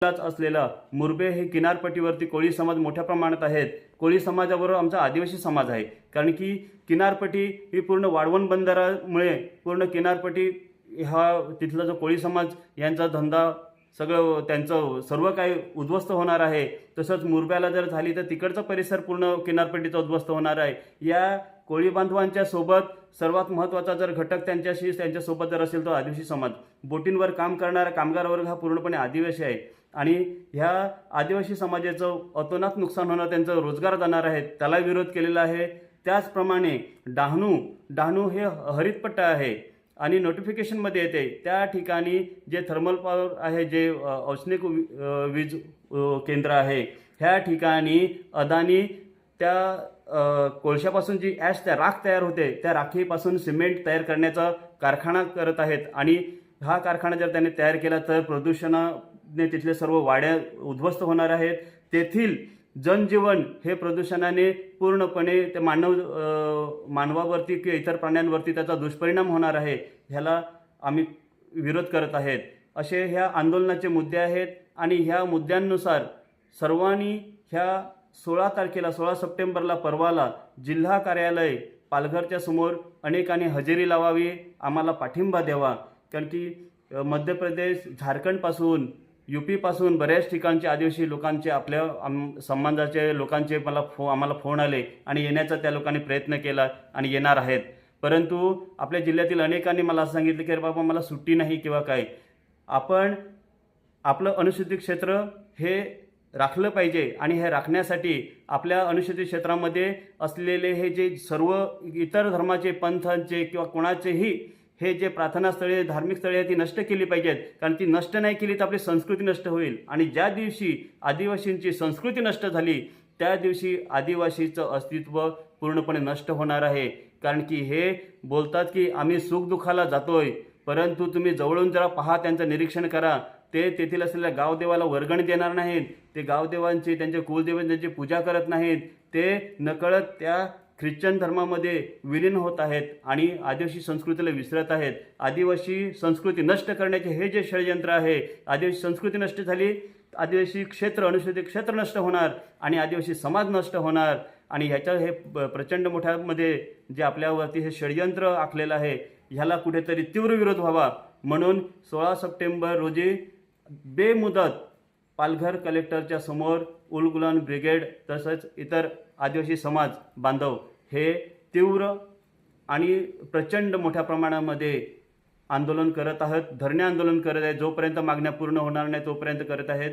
असलेला मुरबे हे किनारपट्टीवरती कोळी समाज मोठ्या प्रमाणात आहेत। कोळी समाजाबरोबर आमचा आदिवासी समाज आहे, कारण की किनारपट्टी ही पूर्ण वाळवंट बंदरामुळे पूर्ण किनारपट्टी हा तिथला जो कोळी समाज यांचा धंदा सगळं त्यांचं सर्व काही उद्ध्वस्त होणार आहे। तसंच मुरब्याला जर झाली तर तिकडचा परिसर पूर्ण किनारपट्टीचा उद्ध्वस्त होणार आहे। या कोळी बांधवांच्या सोबत सर्वात महत्त्वाचा जर घटक त्यांच्यासोबत जर असेल तो आदिवासी समाज। बोटींवर काम करणारा कामगार वर्ग हा पूर्णपणे आदिवासी आहे आणि ह्या आदिवासी समाजाचं अतोनात नुकसान होणार, त्यांचा रोजगार जाणार आहे, त्याला विरोध केलेला आहे। त्याचप्रमाणे डहाणू हे हरितपट्टा आहे आणि नोटिफिकेशनमध्ये येते त्या ठिकाणी जे थर्मल पॉवर आहे, जे औष्णिक वीज केंद्र आहे, ह्या ठिकाणी अदानी त्या कोळशापासून जी त्या राख तयार होते त्या राखीपासून सिमेंट तयार करण्याचा कारखाना करत आहेत आणि हा कारखाना जर त्याने तयार केला तर प्रदूषणाने तिथले सर्व वाड्या उद्ध्वस्त होणार आहेत। तेथील जनजीवन हे प्रदूषणाने पूर्णपणे ते मानवावरती किंवा इतर प्राण्यांवरती त्याचा दुष्परिणाम होणार आहे। ह्याला आम्ही विरोध करत आहेत। असे ह्या आंदोलनाचे मुद्दे आहेत आणि ह्या मुद्द्यांनुसार सर्वांनी ह्या 16 सप्टेंबरला परवाला जिल्हा कार्यालय पालघरच्या समोर अनेकांनी हजेरी लावावी, आम्हाला पाठिंबा द्यावा, कारण की मध्य प्रदेश, झारखंडपासून, यूपीपासून बऱ्याच ठिकाणचे आदिवासी लोकांचे आपल्या समाजाचे लोकांचे आम्हाला फोन आले आणि येण्याचा त्या लोकांनी प्रयत्न केला आणि येणार आहेत। परंतु आपल्या जिल्ह्यातील अनेकांनी मला सांगितले की बाबा मला सुट्टी नाही किंवा काय। आपण आपलं अनुसूचित क्षेत्र हे राखलं पाहिजे आणि हे राखण्यासाठी आपल्या अनुसूचित क्षेत्रामध्ये असलेले हे जे सर्व इतर धर्माचे, पंथांचे किंवा कोणाचेही हे जे प्रार्थना स्थळे, धार्मिक स्थळे आहेत ती नष्ट केली पाहिजेत, कारण ती नष्ट नाही केली तर आपली संस्कृती नष्ट होईल आणि ज्या दिवशी आदिवासींची संस्कृती नष्ट झाली त्या दिवशी आदिवासीचं अस्तित्व पूर्णपणे नष्ट होणार आहे। कारण की हे बोलतात की आम्ही सुखदुःखाला जातोय, परंतु तुम्ही जवळून जरा पहा, त्यांचं निरीक्षण करा, ते तेथील असलेल्या गावदेवाला वर्गणी देणार नाहीत, ते गावदेवांची, त्यांच्या कुलदेवांची पूजा करत नाहीत, ते नकळत त्या ख्रिश्चन धर्मामध्ये विलीन होत आहेत आणि आदिवासी संस्कृतीला विसरत आहेत। आदिवासी संस्कृती नष्ट करण्याचे हे जे षडयंत्र आहे, आदिवासी संस्कृती नष्ट झाली, आदिवासी क्षेत्र, अनुसूचित क्षेत्र नष्ट होणार आणि आदिवासी समाज नष्ट होणार आणि ह्याच्या हे प्रचंड मोठ्यामध्ये जे आपल्यावरती हे षडयंत्र आखलेलं आहे, ह्याला कुठेतरी तीव्र विरोध व्हावा म्हणून 16 सप्टेंबर रोजी बेमुदत पालघर कलेक्टरच्या समोर उलगुलान ब्रिगेड तसंच इतर आदिवासी समाज बांधव हे तीव्र आणि प्रचंड मोठ्या प्रमाणामध्ये आंदोलन करत आहेत, धरणे आंदोलन करत आहेत, जोपर्यंत मागण्या पूर्ण होणार नाही तोपर्यंत करत आहेत।